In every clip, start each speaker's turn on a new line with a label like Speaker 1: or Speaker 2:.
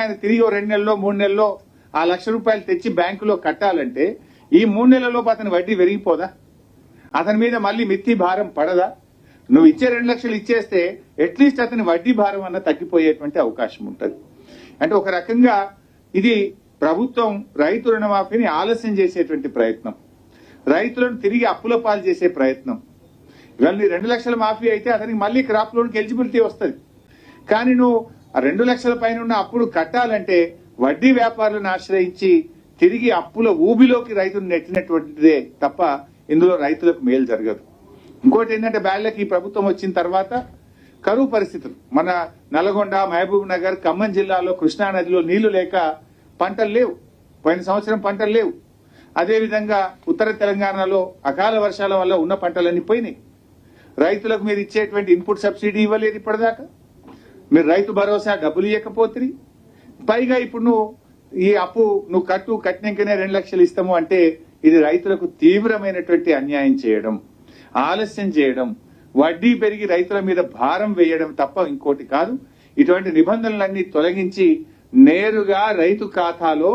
Speaker 1: ఆయన తిరిగి 2 నెలల్లో 3 నెలల్లో ఆ ₹1,00,000 తెచ్చి బ్యాంకులో కట్టాలంటే ఈ 3 నెలల్లోపు అతని వడ్డీ పెరిగిపోదా? అతని మీద మళ్ళీ మిత్తి భారం పడదా? నువ్వు ఇచ్చే 2 లక్షలు ఇచ్చేస్తే అట్లీస్ట్ అతని వడ్డీ భారం అన్న తగ్గిపోయేటువంటి అవకాశం ఉంటుంది. అంటే ఒక రకంగా ఇది ప్రభుత్వం రైతు రుణమాఫీని ఆలస్యం చేసేటువంటి ప్రయత్నం, రైతులను తిరిగి అప్పుల పాలు చేసే ప్రయత్నం. ఇవాళ నీ 2 లక్షల మాఫీ అయితే అతనికి మళ్ళీ క్రాప్ లోన్కి ఎలిజిబిలిటీ వస్తుంది. కానీ నువ్వు ఆ 2 లక్షల పైన ఉన్న అప్పుడు కట్టాలంటే వడ్డీ వ్యాపారులను ఆశ్రయించి తిరిగి అప్పుల ఊబిలోకి రైతును నెట్టినటువంటిదే తప్ప ఇందులో రైతులకు మేలు జరగదు. ఇంకోటి ఏంటంటే బ్యాళ్లకి ఈ ప్రభుత్వం వచ్చిన తర్వాత కరువు పరిస్థితులు, మన నల్గొండ, మహబూబ్ నగర్, ఖమ్మం జిల్లాలో కృష్ణా నదిలో నీళ్లు లేక పంటలు లేవు. పోయిన సంవత్సరం పంటలు లేవు. అదేవిధంగా ఉత్తర తెలంగాణలో అకాల వర్షాల వల్ల ఉన్న పంటలన్నీ పోయినాయి. రైతులకు మీరు ఇచ్చేటువంటి ఇన్పుట్ సబ్సిడీ ఇవ్వలేదు ఇప్పటిదాకా. మీరు రైతు భరోసా డబ్బులు ఇవ్వకపోతే పైగా ఇప్పుడు నువ్వు ఈ అప్పు నువ్వు కట్టినాకనే 2 లక్షలు ఇస్తాము అంటే ఇది రైతులకు తీవ్రమైనటువంటి అన్యాయం చేయడం, ఆలస్యం చేయడం, వడ్డీ పెరిగి రైతుల మీద భారం వేయడం తప్ప ఇంకోటి కాదు. ఇటువంటి నిబంధనలన్నీ తొలగించి నేరుగా రైతు ఖాతాలో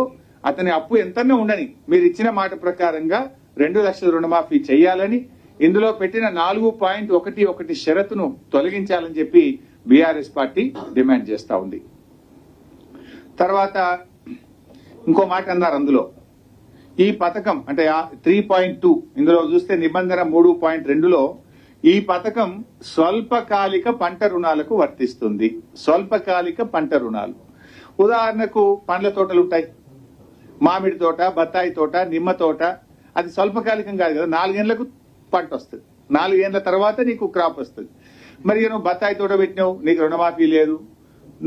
Speaker 1: అతని అప్పు ఎంతనే ఉండని మీరు ఇచ్చిన మాట ప్రకారంగా 2 లక్షల రుణమాఫీ చేయాలని, ఇందులో పెట్టిన 4.11 షరతును తొలగించాలని చెప్పి బీఆర్ఎస్ పార్టీ డిమాండ్ చేస్తా ఉంది. తర్వాత ఇంకో మాట అన్నారు అందులో, ఈ పథకం అంటే 3.2 ఇందులో చూస్తే నిబంధన 3.2లో ఈ పథకం స్వల్పకాలిక పంట రుణాలకు వర్తిస్తుంది. స్వల్పకాలిక పంట రుణాలు ఉదాహరణకు పండ్ల తోటలు ఉంటాయి, మామిడి తోట, బత్తాయి తోట, నిమ్మ తోట. అది స్వల్పకాలికం కాదు కదా, 4 ఏళ్లకు పంట వస్తుంది, 4 ఏళ్ల తర్వాత నీకు క్రాప్ వస్తుంది. మరి నువ్వు బత్తాయి తోట పెట్టినావు నీకు రుణమాఫీ లేదు,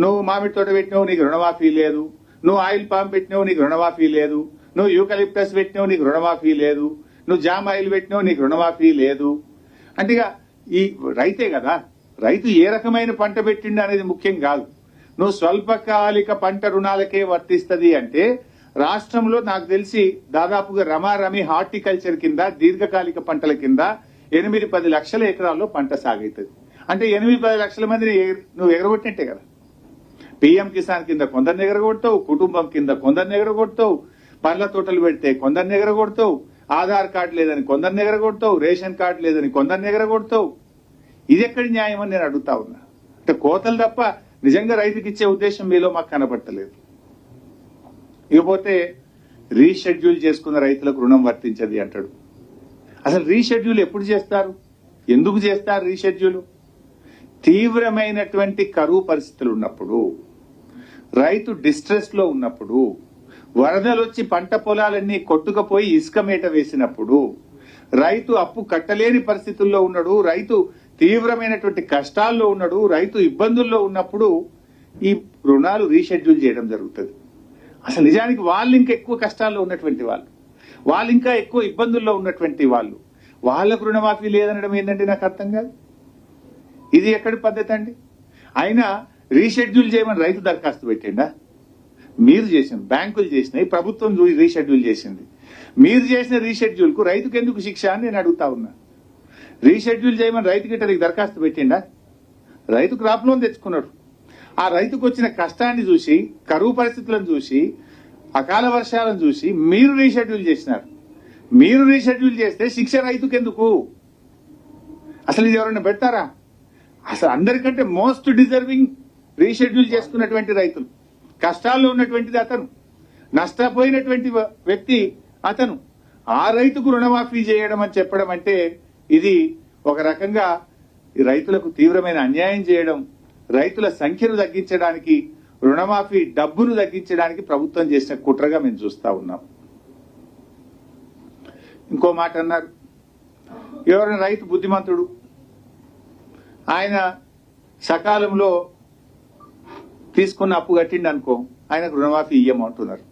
Speaker 1: నువ్వు మామిడి తోట పెట్టినావు నీకు రుణమాఫీ లేదు, నువ్వు ఆయిల్ పామ్ పెట్టినావు నీకు రుణమాఫీ లేదు, నువ్వు యూకలిప్టస్ పెట్టినావు నీకు రుణమాఫీ లేదు, నువ్వు జామ్ ఆయిల్ పెట్టినావు నీకు రుణమాఫీ లేదు. అంటే ఈ రైతే కదా, రైతు ఏ రకమైన పంట పెట్టిండు అనేది ముఖ్యం కాదు. నువ్వు స్వల్పకాలిక పంట రుణాలకే వర్తిస్తుంది అంటే రాష్ట్రంలో నాకు తెలిసి దాదాపుగా రమారమి హార్టికల్చర్ కింద దీర్ఘకాలిక పంటల కింద 8-10 లక్షల ఎకరాల్లో పంట సాగవుతుంది. అంటే 8-10 లక్షల మందిని నువ్వు ఎగరగొట్టినట్టే కదా. పీఎం కిసాన్ కింద కొందరిని ఎగరగొడతావు, కుటుంబం కింద కొందరిని ఎగరగొడతావు, పండ్ల తోటలు పెడితే కొందరిని ఎగరగొడతావు, ఆధార్ కార్డు లేదని కొందరిని ఎగరగొడతావు, రేషన్ కార్డు లేదని కొందరిని ఎగరగొడతావు. ఇది ఎక్కడి న్యాయం అని నేను అడుగుతా ఉన్నా. అంటే కోతలు తప్ప నిజంగా రైతుకి ఇచ్చే ఉద్దేశం మీలో మాకు కనబడతలేదు. ఇకపోతే రీషెడ్యూల్ చేసుకున్న రైతులకు రుణం వర్తించది అంటాడు. అసలు రీషెడ్యూల్ ఎప్పుడు చేస్తారు, ఎందుకు చేస్తారు రీషెడ్యూల్? తీవ్రమైనటువంటి కరువు పరిస్థితులు ఉన్నప్పుడు, రైతు డిస్ట్రెస్ లో ఉన్నప్పుడు, వరదలు వచ్చి పంట పొలాలన్నీ కొట్టుకుపోయి ఇసుక మేట వేసినప్పుడు, రైతు అప్పు కట్టలేని పరిస్థితుల్లో ఉన్నాడు, రైతు తీవ్రమైనటువంటి కష్టాల్లో ఉన్నాడు, రైతు ఇబ్బందుల్లో ఉన్నప్పుడు ఈ రుణాలు రీషెడ్యూల్ చేయడం జరుగుతుంది. అసలు నిజానికి వాళ్ళు ఇంకా ఎక్కువ కష్టాల్లో ఉన్నటువంటి వాళ్ళు ఇంకా ఎక్కువ ఇబ్బందుల్లో ఉన్నటువంటి వాళ్ళకు రుణమాఫీ లేదనడం ఏంటంటే నాకు అర్థం కాదు. ఇది ఎక్కడి పద్ధతి అండి? అయినా రీషెడ్యూల్ చేయమని రైతు దరఖాస్తు పెట్టిండా? మీరు చేసింది, బ్యాంకులు చేసినాయి, ప్రభుత్వం రీషెడ్యూల్ చేసింది. మీరు చేసిన రీషెడ్యూల్ కు రైతుకు ఎందుకు శిక్ష అని నేను అడుగుతా ఉన్నా. రీషెడ్యూల్ చేయమని రైతుకి దరఖాస్తు పెట్టిండా? రైతు క్రాప్ లోన్ తెచ్చుకున్నాడు. ఆ రైతుకు వచ్చిన కష్టాన్ని చూసి, కరువు పరిస్థితులను చూసి, అకాల వర్షాలను చూసి మీరు రీషెడ్యూల్ చేసినారు. మీరు రీషెడ్యూల్ చేస్తే శిక్ష రైతుకు ఎందుకు? అసలు ఇది ఎవరైనా పెడతారా? అసలు అందరికంటే మోస్ట్ డిజర్వింగ్ రీషెడ్యూల్ చేసుకున్నటువంటి రైతులు, కష్టాల్లో ఉన్నటువంటిది అతను, నష్టపోయినటువంటి వ్యక్తి అతను. ఆ రైతుకు రుణమాఫీ చేయడం అని చెప్పడం అంటే ఇది ఒక రకంగా రైతులకు తీవ్రమైన అన్యాయం చేయడం, రైతుల సంఖ్యను తగ్గించడానికి, రుణమాఫీ డబ్బును తగ్గించడానికి ప్రభుత్వం చేసిన కుట్రగా మేము చూస్తా ఉన్నాం. ఇంకో మాట అన్నారు, ఎవరైనా రైతు బుద్ధిమంతుడు, ఆయన సకాలంలో తీసుకున్న అప్పు కట్టిండి అనుకో, ఆయనకు రుణమాఫీ ఇయ్యమంటున్నారు.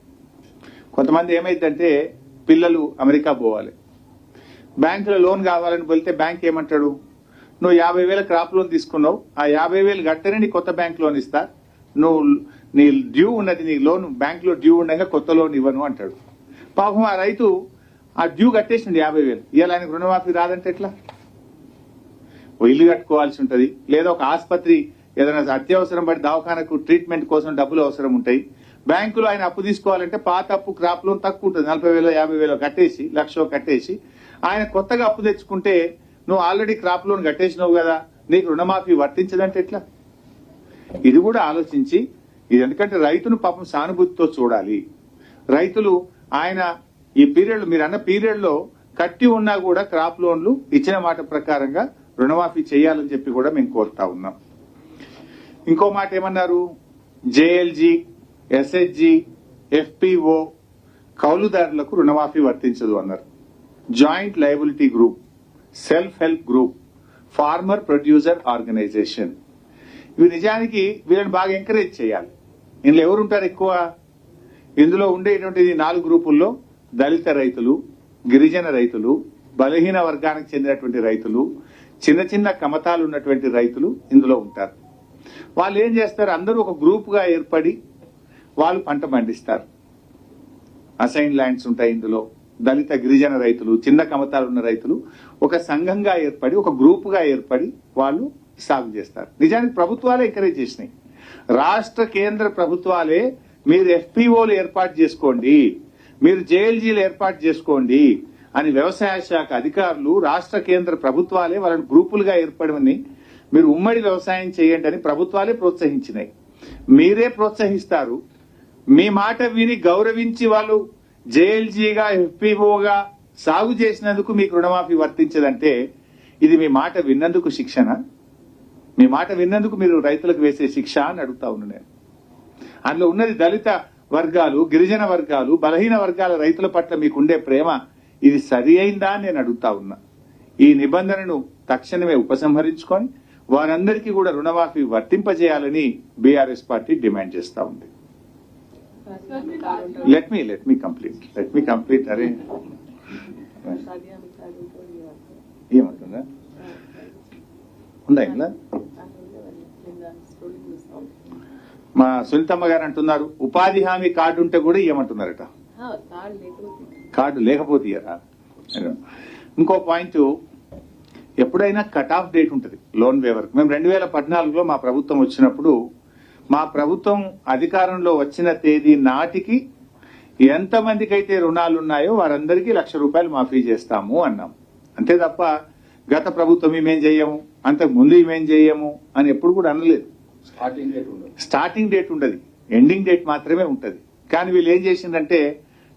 Speaker 1: కొంతమంది ఏమైందంటే పిల్లలు అమెరికా పోవాలి, బ్యాంకులో లోన్ కావాలని వెళ్తే బ్యాంక్ ఏమంటాడు, నువ్వు 50,000 క్రాప్ లోన్ తీసుకున్నావు, ఆ 50,000 కట్టనే నీ కొత్త బ్యాంక్ లోన్ ఇస్తా, నువ్వు నీ డ్యూ ఉన్నది, నీ లోన్ బ్యాంక్ లో డ్యూ ఉండగా కొత్త లోన్ ఇవ్వను అంటాడు. పాపం ఆ రైతు ఆ డ్యూ కట్టేసింది 50,000, ఇవాళ ఆయనకు రుణమాఫీ రాదంటే ఎట్లా? ఇల్లు కట్టుకోవాల్సి ఉంటది, లేదా ఒక ఆసుపత్రి ఏదైనా అత్యవసరం పడి దవాఖానకు ట్రీట్మెంట్ కోసం డబ్బులు అవసరం ఉంటాయి, బ్యాంకులో ఆయన అప్పు తీసుకోవాలంటే పాత అప్పు క్రాప్ లోన్ తక్కువ ఉంటుంది, 40,000 50,000 కట్టేసి 1,00,000 కట్టేసి ఆయన కొత్తగా అప్పు తెచ్చుకుంటే నువ్వు ఆల్రెడీ క్రాప్ లోన్ కట్టేసినావు కదా, నీకు రుణమాఫీ వర్తించదంటే ఎట్లా? ఇది కూడా ఆలోచించి, ఇది ఎందుకంటే రైతును పాపం సానుభూతితో చూడాలి. రైతులు ఆయన ఈ పీరియడ్ మీరు అన్న పీరియడ్ లో కట్టి ఉన్నా కూడా క్రాప్ లోన్లు ఇచ్చిన మాట ప్రకారంగా రుణమాఫీ చేయాలని చెప్పి కూడా మేము కోరుతా ఉన్నాం. ఇంకో మాట ఏమన్నారు, జేఎల్జీ, ఎస్హెచ్జి, ఎఫ్పిఓ కౌలుదారులకు రుణమాఫీ వర్తించదు అన్నారు. Joint liability group, self help group, farmer producer organisation, ఇవి నిజానికి వీళ్ళని బాగా ఎంకరేజ్ చేయాలి. ఇందులో ఎవరుంటారు ఎక్కువ? ఇందులో ఉండేటువంటిది 4 గ్రూపుల్లో దళిత రైతులు, గిరిజన రైతులు, బలహీన వర్గానికి చెందినటువంటి రైతులు, చిన్న చిన్న కమతాలు ఉన్నటువంటి రైతులు ఇందులో ఉంటారు. వాళ్ళు ఏం చేస్తారు, అందరూ ఒక గ్రూప్ గా ఏర్పడి వాళ్ళు పంట పండిస్తారు. అసైన్ ల్యాండ్స్ ఉంటాయి ఇందులో. దళిత గిరిజన రైతులు, చిన్న కమతాలు ఉన్న రైతులు ఒక సంఘంగా ఏర్పడి, ఒక గ్రూప్ గా ఏర్పడి వాళ్ళు సాగు చేస్తారు. నిజానికి ప్రభుత్వాలే ఎంకరేజ్ చేసినాయి. రాష్ట్ర కేంద్ర ప్రభుత్వాలే మీరు ఎఫ్పిఓలు ఏర్పాటు చేసుకోండి, మీరు జేఎల్జీలు ఏర్పాటు చేసుకోండి అని వ్యవసాయ శాఖ అధికారులు, రాష్ట్ర కేంద్ర ప్రభుత్వాలే వాళ్ళని గ్రూపులుగా ఏర్పడమని, మీరు ఉమ్మడి వ్యవసాయం చేయండి అని ప్రభుత్వాలే ప్రోత్సహించినాయి. మీరే ప్రోత్సహిస్తారు. మీ మాట విని గౌరవించి వాళ్ళు జేఎల్జీగా ఎఫ్పిఓగా సాగు చేసినందుకు మీకు రుణమాఫీ వర్తించదంటే ఇది మీ మాట విన్నందుకు శిక్షణ? మీ మాట విన్నందుకు మీరు రైతులకు వేసే శిక్ష అని అడుగుతా ఉన్నా నేను. అందులో ఉన్నది దళిత వర్గాలు, గిరిజన వర్గాలు, బలహీన వర్గాల రైతుల పట్ల మీకుండే ప్రేమ ఇది సరి అయిందా అని నేను అడుగుతా ఉన్నా. ఈ నిబంధనను తక్షణమే ఉపసంహరించుకొని వారందరికీ కూడా రుణమాఫీ వర్తింపజేయాలని బీఆర్ఎస్ పార్టీ డిమాండ్ చేస్తా ఉంది. Let me complete. అరే ఏమంటుందా ఉందా ఇలా? మా సునీతమ్మ గారు అంటున్నారు ఉపాధి హామీ కార్డు ఉంటే కూడా ఇవ్వమంటున్నారట. కార్డు లేకపోతే ఇయ్యరా? ఇంకో పాయింట్, ఎప్పుడైనా కట్ ఆఫ్ డేట్ ఉంటుంది లోన్ వేవర్. మేము 2014లో మా ప్రభుత్వం వచ్చినప్పుడు, మా ప్రభుత్వం అధికారంలో వచ్చిన తేదీ నాటికి ఎంతమందికి అయితే రుణాలు ఉన్నాయో వారందరికీ ₹1,00,000 మాఫీ చేస్తాము అన్నాం. అంతే తప్ప గత ప్రభుత్వం ఇమేం చెయ్యము, అంతకు ముందు ఇమేం చెయ్యము అని ఎప్పుడు కూడా అనలేదు. స్టార్టింగ్ డేట్ ఉండదు, ఎండింగ్ డేట్ మాత్రమే ఉంటది. కానీ వీళ్ళు ఏం చేసిందంటే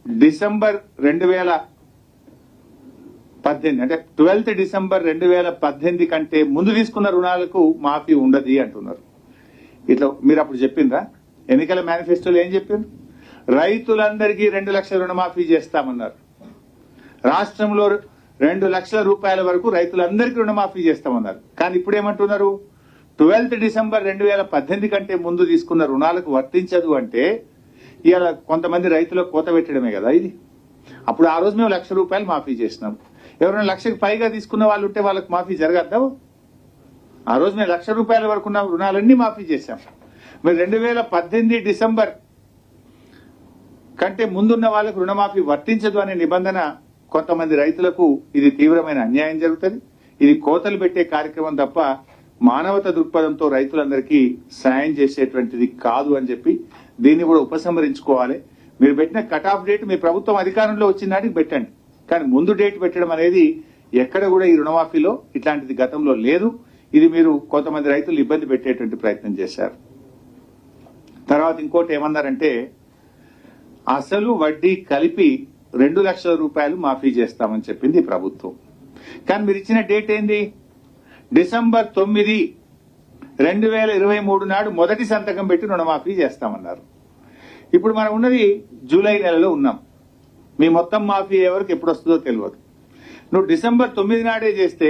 Speaker 1: డిసెంబర్ 2018 అంటే 12th డిసెంబర్ 2018 కంటే ముందు తీసుకున్న రుణాలకు మాఫీ ఉండదు అంటున్నారు. ఇట్లా మీరు అప్పుడు చెప్పిండ్రా? ఎన్నికల మేనిఫెస్టోలో ఏం చెప్పిండ్రు? రైతులందరికీ 2 లక్షల రుణమాఫీ చేస్తామన్నారు. రాష్ట్రంలో 2 లక్షల రూపాయల వరకు రైతులందరికీ రుణమాఫీ చేస్తామన్నారు. కానీ ఇప్పుడు ఏమంటున్నారు? 12th డిసెంబర్ 2018 కంటే ముందు తీసుకున్న రుణాలకు వర్తించదు అంటే ఇవాళ కొంతమంది రైతులకు కోత పెట్టడమే కదా ఇది. అప్పుడు ఆ రోజు మేము ₹1,00,000 మాఫీ చేసినాం. ఎవరైనా 1,00,000కి పైగా తీసుకున్న వాళ్ళు ఉంటే వాళ్ళకి మాఫీ జరగద్దా? ఆ రోజు మేము ₹1,00,000 వరకు ఉన్న రుణాలన్నీ మాఫీ చేశాం. మరి 2018 డిసెంబర్ కంటే ముందున్న వాళ్ళకు రుణమాఫీ వర్తించదు అనే నిబంధన కొంతమంది రైతులకు ఇది తీవ్రమైన అన్యాయం జరుగుతుంది. ఇది కోతలు పెట్టే కార్యక్రమం తప్ప మానవత దృక్పథంతో రైతులందరికీ సాయం చేసేటువంటిది కాదు అని చెప్పి దీన్ని కూడా ఉపసంహరించుకోవాలి. మీరు పెట్టిన కట్ ఆఫ్ డేట్ మీ ప్రభుత్వం అధికారంలో వచ్చిన నాటికి పెట్టండి, కానీ ముందు డేట్ పెట్టడం అనేది ఎక్కడ కూడా ఈ రుణమాఫీలో ఇట్లాంటిది గతంలో లేదు. ఇది మీరు కొంతమంది రైతులు ఇబ్బంది పెట్టేటువంటి ప్రయత్నం చేశారు. తర్వాత ఇంకోటి ఏమన్నారంటే అసలు వడ్డీ కలిపి ₹2 లక్షల మాఫీ చేస్తామని చెప్పింది ప్రభుత్వం. కానీ మీరు ఇచ్చిన డేట్ ఏంది? డిసెంబర్ 9, 2023 నాడు మొదటి సంతకం పెట్టి రుణమాఫీ చేస్తామన్నారు. ఇప్పుడు మనం ఉన్నది జూలై నెలలో ఉన్నాం. మీ మొత్తం మాఫీ ఎవరికి ఎప్పుడు వస్తుందో తెలియదు. నువ్వు డిసెంబర్ 9 నాడే చేస్తే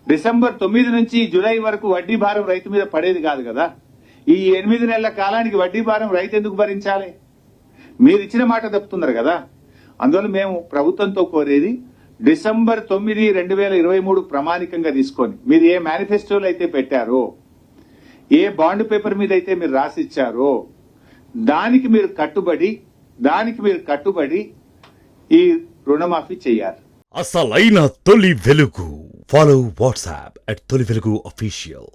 Speaker 1: డిసెంబర్ 9 నుంచి జూలై వరకు వడ్డీ భారం రైతు మీద పడేది కాదు కదా. ఈ 8 నెలల కాలానికి వడ్డీ భారం రైతు ఎందుకు భరించాలి? మీరు ఇచ్చిన మాట తప్పుతున్నారు కదా. అందువల్ల మేము ప్రభుత్వంతో కోరేది డిసెంబర్ 9, 2023 ప్రామాణికంగా తీసుకొని మీరు ఏ మేనిఫెస్టోలో అయితే పెట్టారో, ఏ బాండ్ పేపర్ మీద అయితే మీరు రాసిచ్చారో దానికి మీరు కట్టుబడి ఈ రుణమాఫీ చేయాలి.
Speaker 2: అసలైన తొలి వెలుగు. ఫాలో వాట్సాప్ @తొలి వెలుగు అఫీషియల్.